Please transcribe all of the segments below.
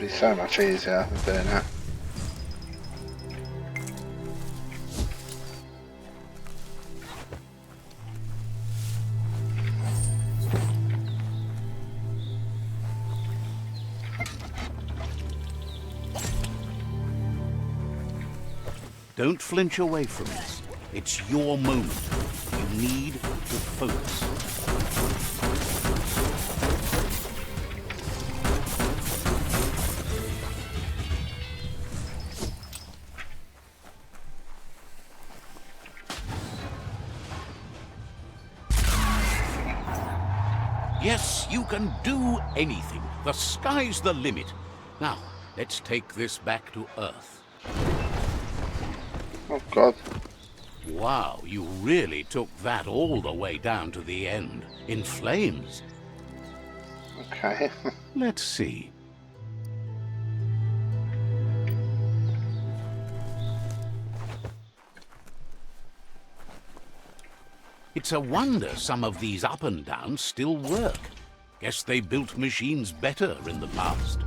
be so much easier than doing that. Don't flinch away from this. It's your moment. You need to focus. Yes, you can do anything. The sky's the limit. Now, let's take this back to Earth. Oh God. Wow, you really took that all the way down to the end, in flames. Okay. Let's see. It's a wonder some of these up and downs still work. Guess they built machines better in the past.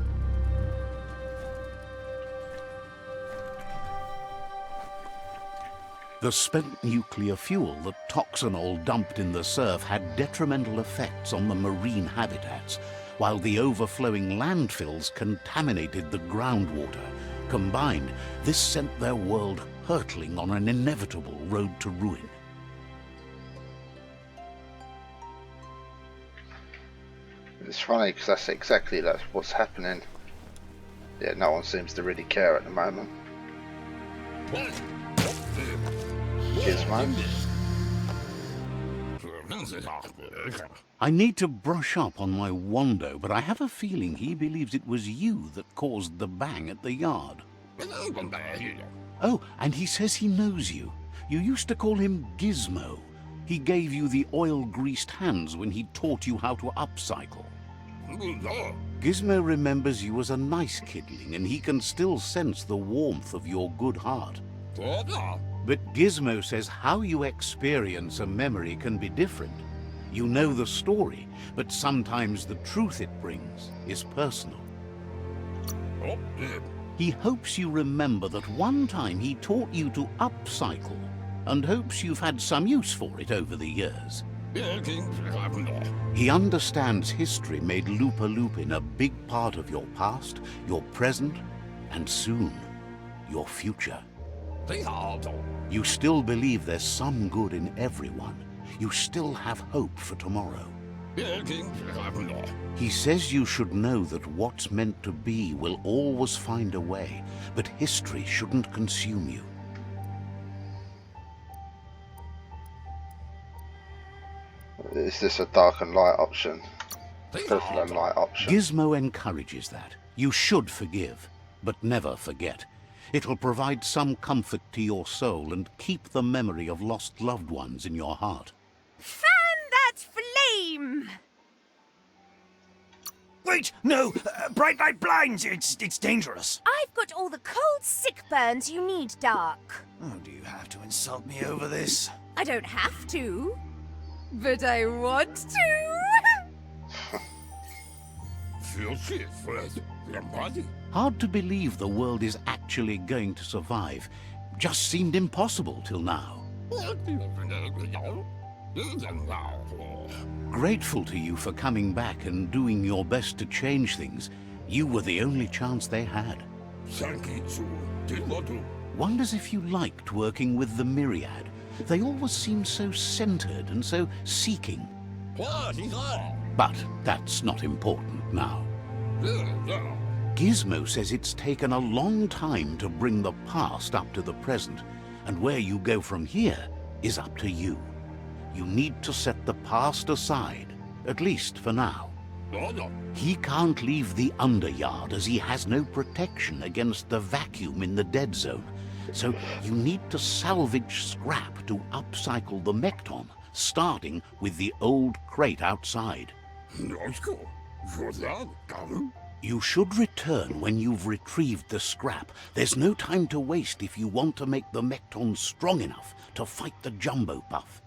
The spent nuclear fuel that Toxanol dumped in the surf had detrimental effects on the marine habitats, while the overflowing landfills contaminated the groundwater. Combined, this sent their world hurtling on an inevitable road to ruin. It's funny because that's what's happening. Yeah, no one seems to really care at the moment. Gizmo. I need to brush up on my Wando, but I have a feeling he believes it was you that caused the bang at the yard. Oh, and he says he knows you. You used to call him Gizmo. He gave you the oil-greased hands when he taught you how to upcycle. Gizmo remembers you as a nice kidling, and he can still sense the warmth of your good heart. But Gizmo says how you experience a memory can be different. You know the story, but sometimes the truth it brings is personal. He hopes you remember that one time he taught you to upcycle, and hopes you've had some use for it over the years. He understands history made Loopalupin a big part of your past, your present, and soon, your future. You still believe there's some good in everyone. You still have hope for tomorrow. He says you should know that what's meant to be will always find a way, but history shouldn't consume you. Is this a dark and light option? Purple and light option. Gizmo encourages that. You should forgive, but never forget. It'll provide some comfort to your soul and keep the memory of lost loved ones in your heart. Fan that flame! Wait, no! Bright light blinds! It's dangerous. I've got all the cold sick burns you need, Dark. Oh, do you have to insult me over this? I don't have to, but I want to. Hard to believe the world is actually going to survive. Just seemed impossible till now. Grateful to you for coming back and doing your best to change things. You were the only chance they had. Wonders if you liked working with the Myriad. They always seemed so centered and so seeking. But that's not important now. Gizmo says it's taken a long time to bring the past up to the present, and where you go from here is up to you. You need to set the past aside, at least for now. He can't leave the Underyard as he has no protection against the vacuum in the Deadzone, so you need to salvage scrap to upcycle the Mekton, starting with the old crate outside. You should return when you've retrieved the scrap. There's no time to waste if you want to make the Mekton strong enough to fight the Jumbo Puff.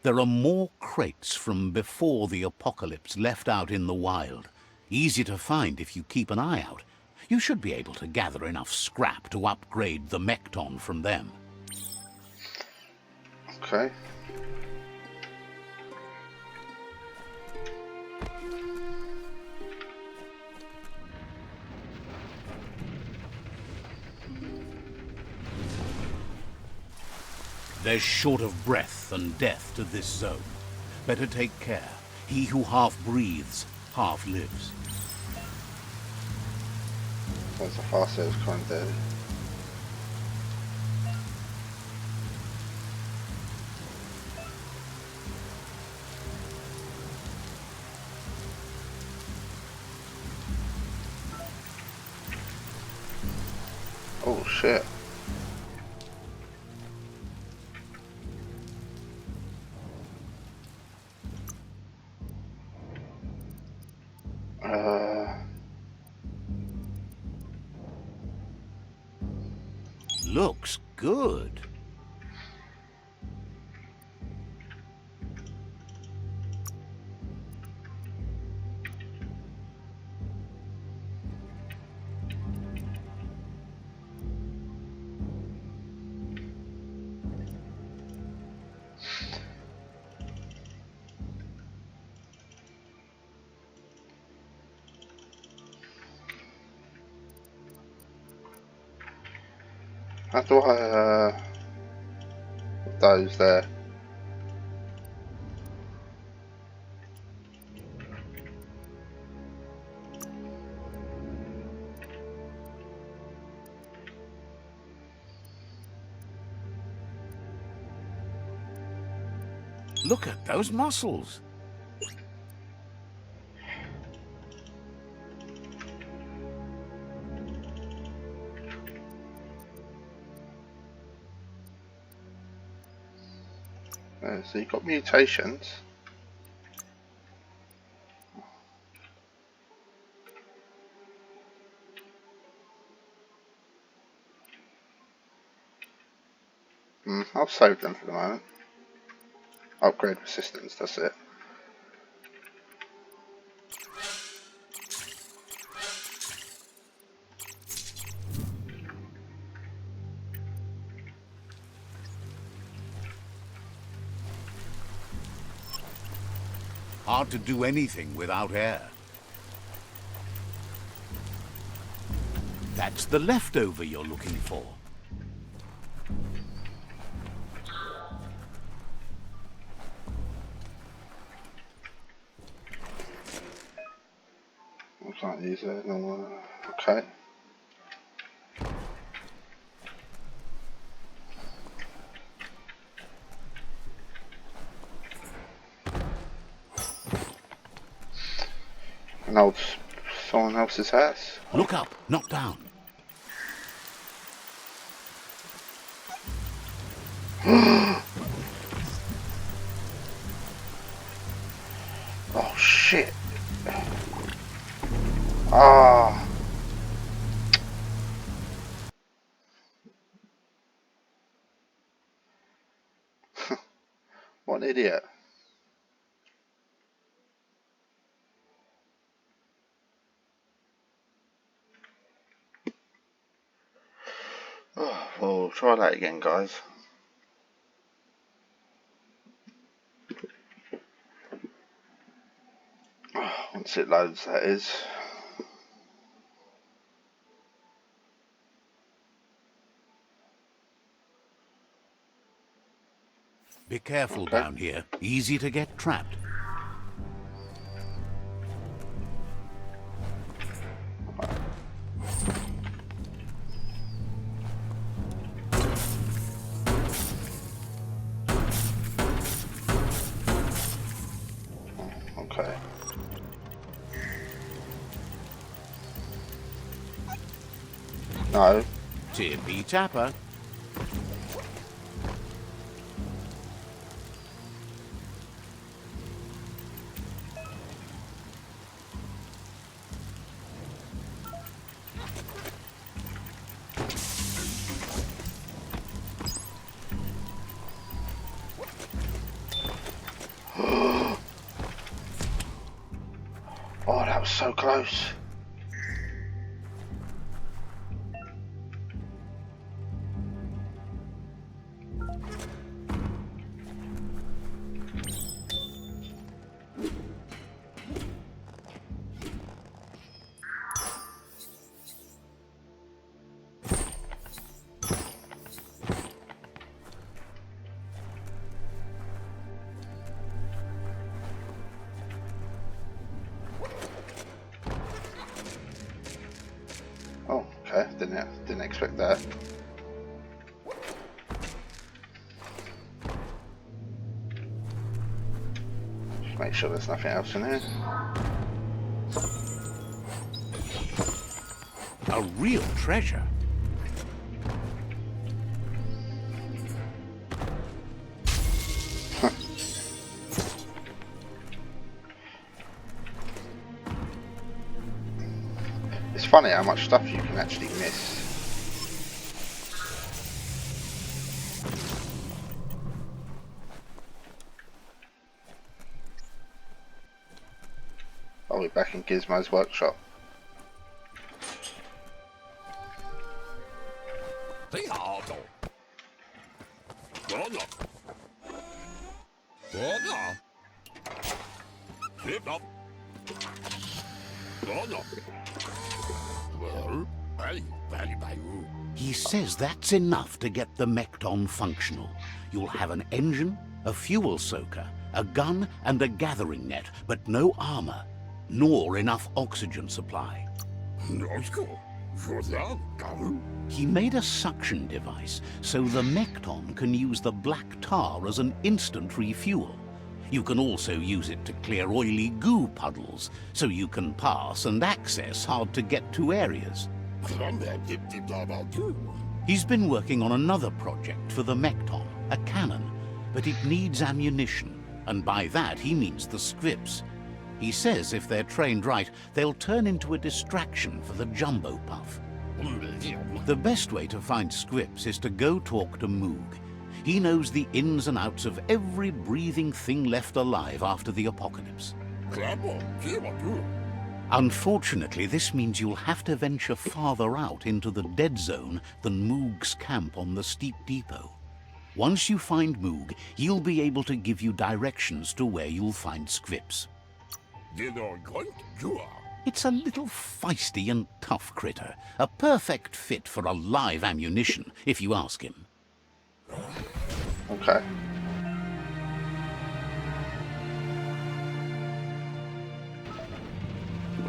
There are more crates from before the apocalypse left out in the wild. Easy to find if you keep an eye out. You should be able to gather enough scrap to upgrade the Mekton from them. Okay. There's short of breath and death to this zone. Better take care. He who half breathes, half lives. That's a fast as kind of. Oh shit. Looks good. How do I put those there? Look at those muscles. So you've got mutations. I'll save them for the moment. Upgrade resistance, that's it. Hard to do anything without air. That's the leftover you're looking for. I can't use it. No, okay. An old someone else's house. Look up, not down. Oh shit. Ah. What an idiot. Oh, well, try that again, guys. Once it loads, that is. Be careful down here. Easy to get trapped. Okay. No. Tippy tapper. Oh, that was so close. Oh, okay. Didn't expect that. Just make sure there's nothing else in here. A real treasure. It's funny how much stuff you can actually miss. Oh, we're back in Gizmo's workshop. He says that's enough to get the Mekton functional. You'll have an engine, a fuel soaker, a gun and a gathering net, but no armor, nor enough oxygen supply. He made a suction device so the Mekton can use the black tar as an instant refuel. You can also use it to clear oily goo puddles, so you can pass and access hard-to-get-to areas. He's been working on another project for the Mekton, a cannon, but it needs ammunition, and by that he means the scripts. He says if they're trained right, they'll turn into a distraction for the Jumbo Puff. The best way to find scripts is to go talk to Moog. He knows the ins and outs of every breathing thing left alive after the apocalypse. Unfortunately, this means you'll have to venture farther out into the Deadzone than Moog's camp on the Steep Depot. Once you find Moog, he'll be able to give you directions to where you'll find scripts. It's a little feisty and tough critter, a perfect fit for a live ammunition, if you ask him. Okay.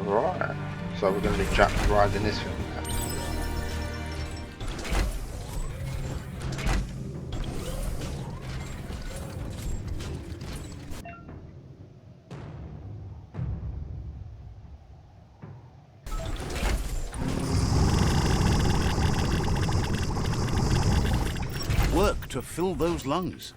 Right. So we're going to be jump riding this thing. Work to fill those lungs.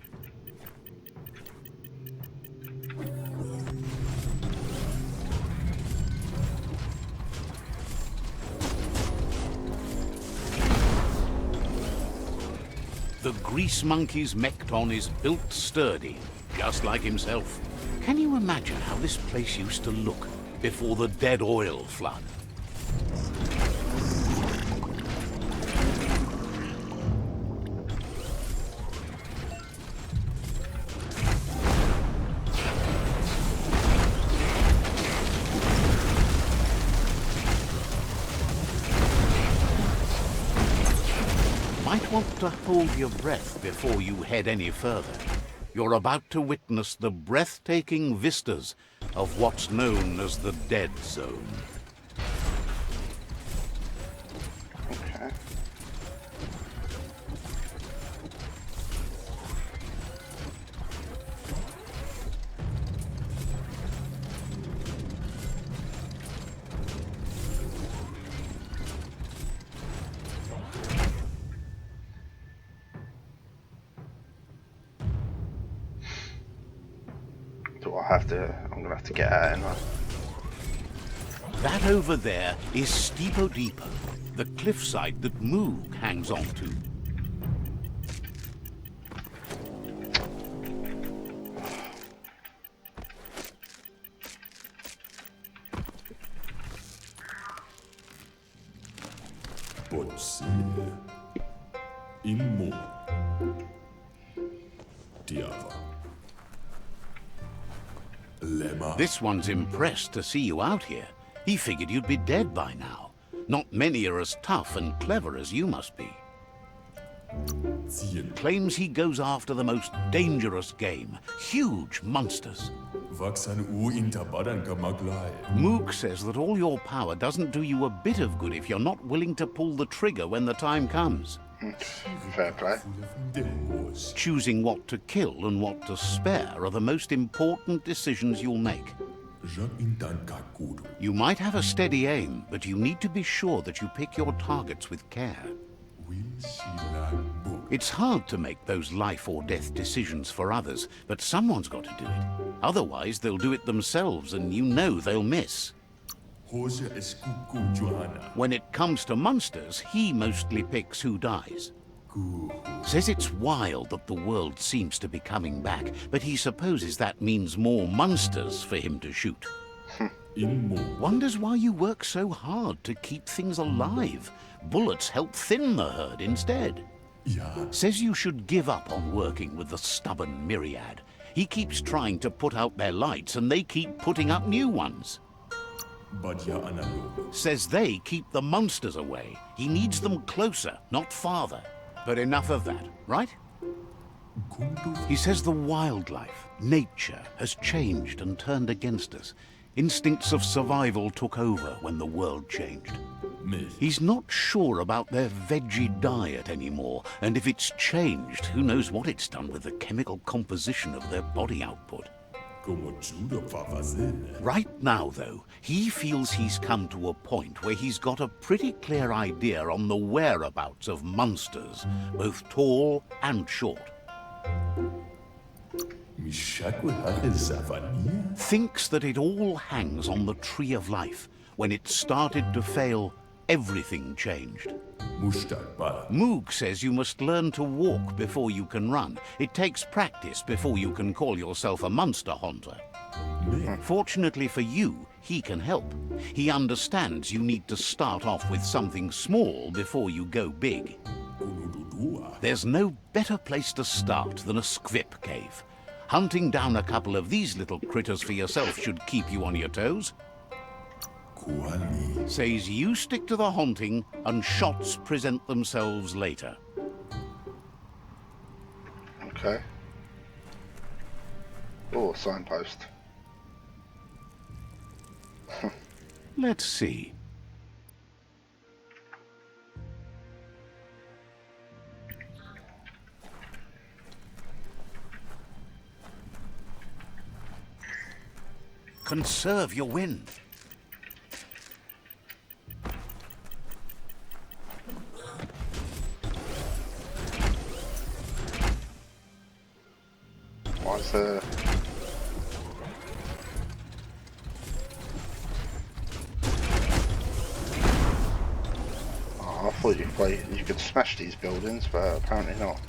The grease monkey's Mekton is built sturdy, just like himself. Can you imagine how this place used to look before the dead oil flood? Might want to hold your breath before you head any further. You're about to witness the breathtaking vistas of what's known as the Deadzone. Okay. I'm gonna have to get out, anyway. That over there is Steepo Depot, the cliffside that Moog hangs on to. Botse. Inmo. Diava. Lemma. This one's impressed to see you out here. He figured you'd be dead by now. Not many are as tough and clever as you must be. Zien. Claims he goes after the most dangerous game. Huge monsters. Vaksan u intabadan kamaglai. Mook says that all your power doesn't do you a bit of good if you're not willing to pull the trigger when the time comes. Fair play. Choosing what to kill and what to spare are the most important decisions you'll make. You might have a steady aim, but you need to be sure that you pick your targets with care. It's hard to make those life or death decisions for others, but someone's got to do it. Otherwise, they'll do it themselves, and you know they'll miss. When it comes to monsters, he mostly picks who dies. Says it's wild that the world seems to be coming back, but he supposes that means more monsters for him to shoot. Wonders why you work so hard to keep things alive. Bullets help thin the herd instead. Says you should give up on working with the stubborn myriad. He keeps trying to put out their lights and they keep putting up new ones. Says they keep the monsters away. He needs them closer, not farther. But enough of that, right? He says the wildlife, nature, has changed and turned against us. Instincts of survival took over when the world changed. He's not sure about their veggie diet anymore, and if it's changed, who knows what it's done with the chemical composition of their body output. Right now, though, he feels he's come to a point where he's got a pretty clear idea on the whereabouts of monsters, both tall and short. Thinks that it all hangs on the tree of life. When it started to fail, everything changed. Moog says you must learn to walk before you can run. It takes practice before you can call yourself a monster hunter. Fortunately for you, he can help. He understands you need to start off with something small before you go big. There's no better place to start than a squip cave. Hunting down a couple of these little critters for yourself should keep you on your toes. Says you stick to the hunting and shots present themselves later. Okay. Oh, signpost. Let's see. Conserve your wind. Why's the... Oh, I thought you could smash these buildings, but apparently not.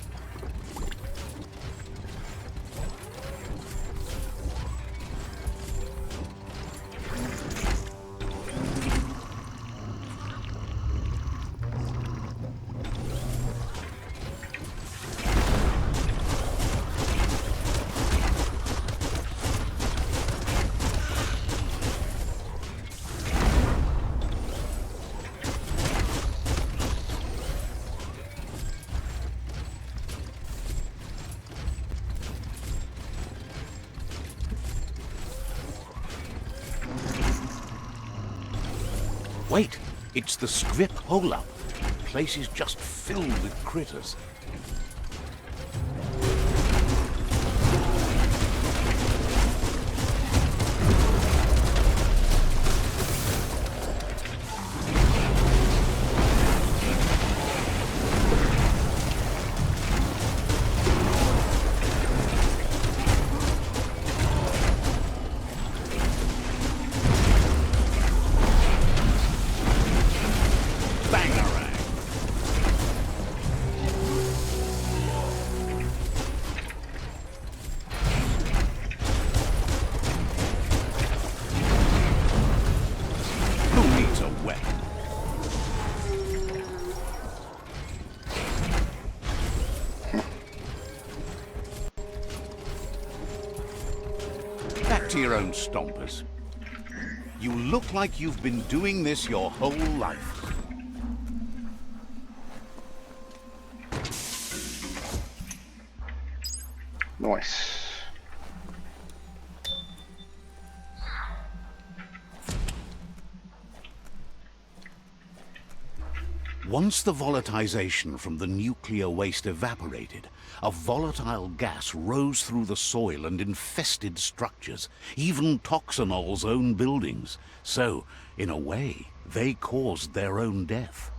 Wait, it's the scrip hole-up. The place is just filled with critters. own stompers. You look like you've been doing this your whole life. Nice. Once the volatilization from the nuclear waste evaporated, a volatile gas rose through the soil and infested structures, even Toxanol's own buildings. So, in a way, they caused their own death.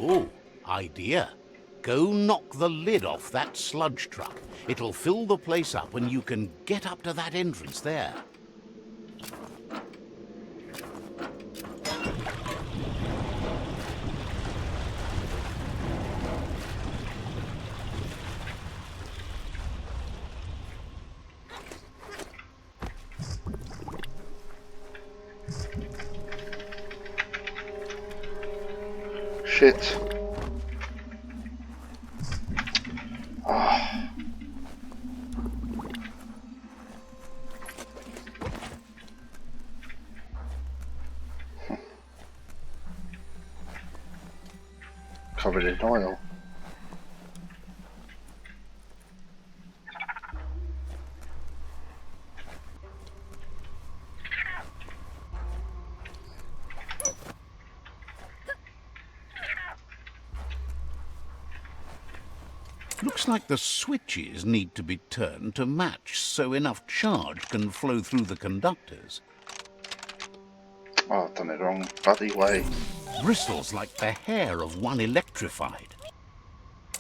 Oh, idea. Go knock the lid off that sludge truck. It'll fill the place up and you can get up to that entrance there. Shit. Ah. Covered in oil. Looks like the switches need to be turned to match so enough charge can flow through the conductors. Oh, I've done it wrong bloody way. Bristles like the hair of one electrified.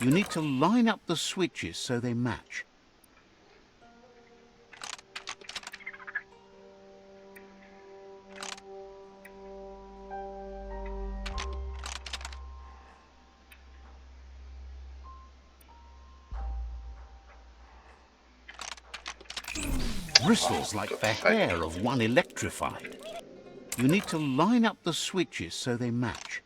You need to line up the switches so they match. Bristles like the hair of one electrified. You need to line up the switches so they match.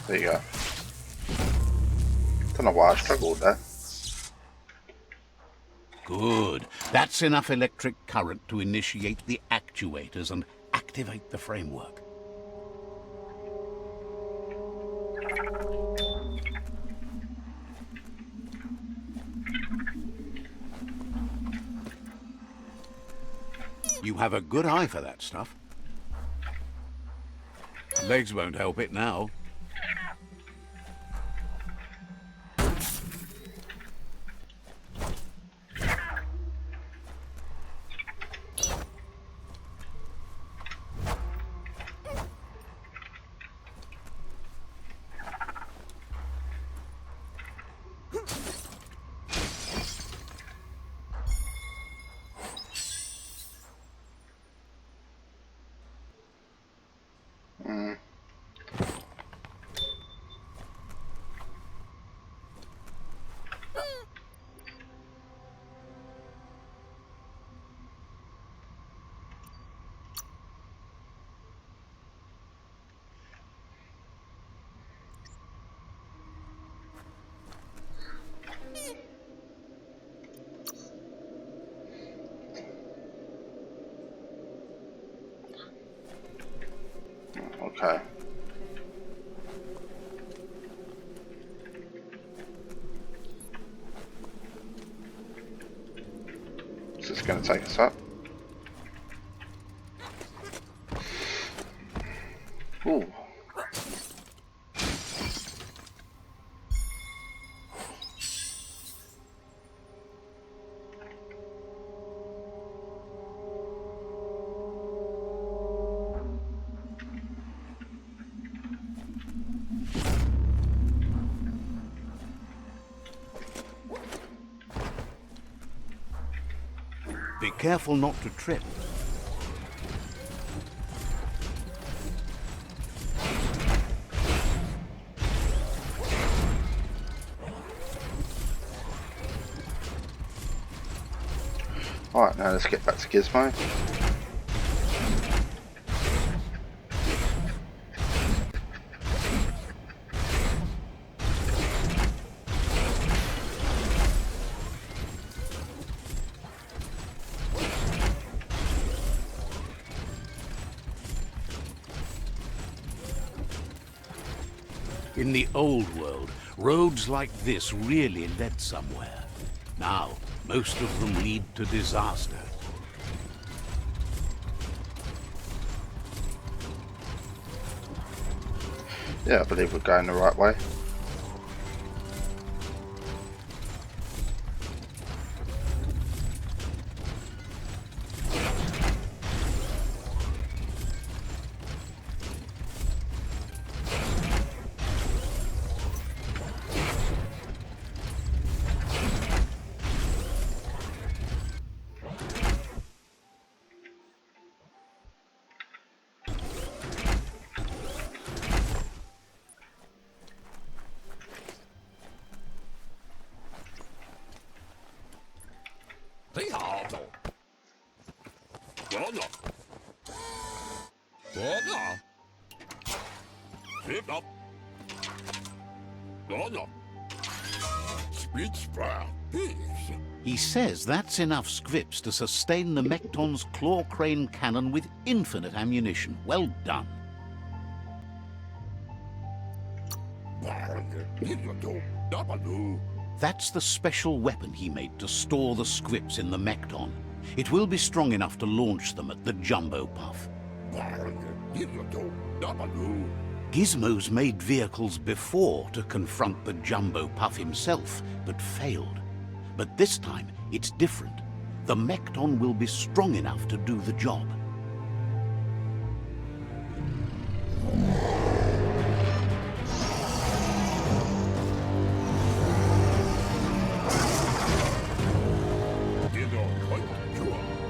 There you go. Don't know why I struggled there. Good. That's enough electric current to initiate the actuators and activate the framework. You have a good eye for that stuff. Legs won't help it now. Okay. Is this going to take us up? Ooh. Be careful not to trip. Alright, now let's get back to Gizmo. In the old world, roads like this really led somewhere. Now, most of them lead to disaster. Yeah, I believe we're going the right way. He says that's enough scripts to sustain the Mekton's claw crane cannon with infinite ammunition. Well done. That's the special weapon he made to store the scripts in the Mekton. It will be strong enough to launch them at the Jumbo Puff. Gizmo's made vehicles before to confront the Jumbo Puff himself, but failed. But this time, it's different. The Mekton will be strong enough to do the job.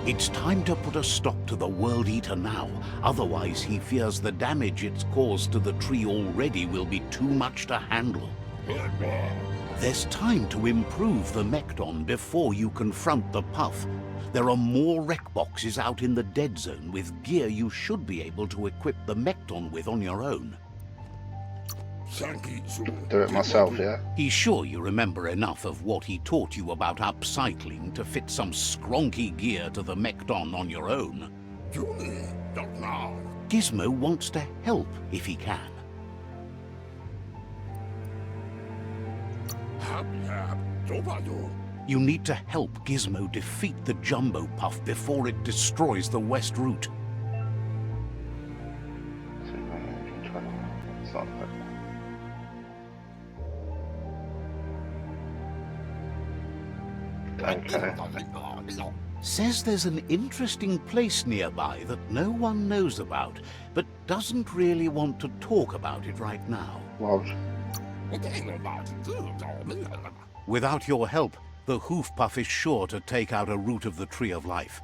It's time to put a stop to the World Eater now. Otherwise, he fears the damage it's caused to the tree already will be too much to handle. There's time to improve the Mekton before you confront the Puff. There are more wreck boxes out in the Deadzone with gear you should be able to equip the Mekton with on your own. Do it myself, yeah? He's sure you remember enough of what he taught you about upcycling to fit some skronky gear to the Mekton on your own. Gizmo wants to help if he can. You need to help Gizmo defeat the Jumbo Puff before it destroys the west route. Okay. Says there's an interesting place nearby that no one knows about, but doesn't really want to talk about it right now. Well, Without your help, the Hoof Puff is sure to take out a root of the Tree of Life.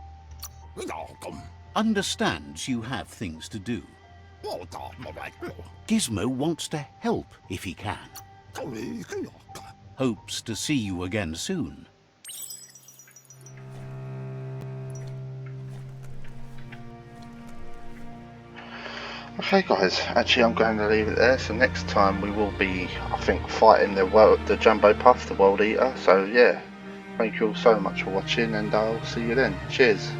Understands you have things to do. Gizmo wants to help if he can. Hopes to see you again soon. okay guys, actually I'm going to leave it there, so next time we will be, I think, fighting the Jumbo Puff, the World Eater. So yeah, thank you all so much for watching, and I'll see you then. Cheers.